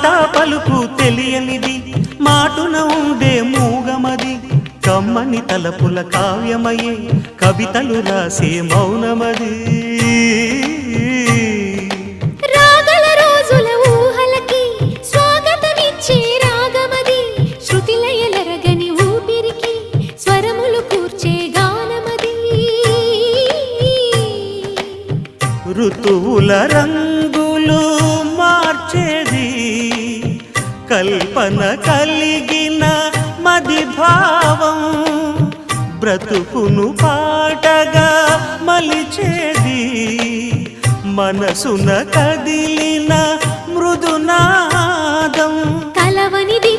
మాట పలుకు తెలియనిది మాటున ఉండే మూగమది కమ్మని తలపుల కావ్యమయే కవితలు రాసే మౌనమది రాగల రోజుల ఊహలకి స్వాగతమిచ్చే రాగమది శృతిలయలరగని ఊపిరికి స్వరములు కూర్చే గానమది ఋతువుల రంగులు మార్చేది కల్పన కలిగిన మది భావం బ్రతుకును పాటగా మలిచేది మనసున కదిలిన మృదునాదం కలవనిది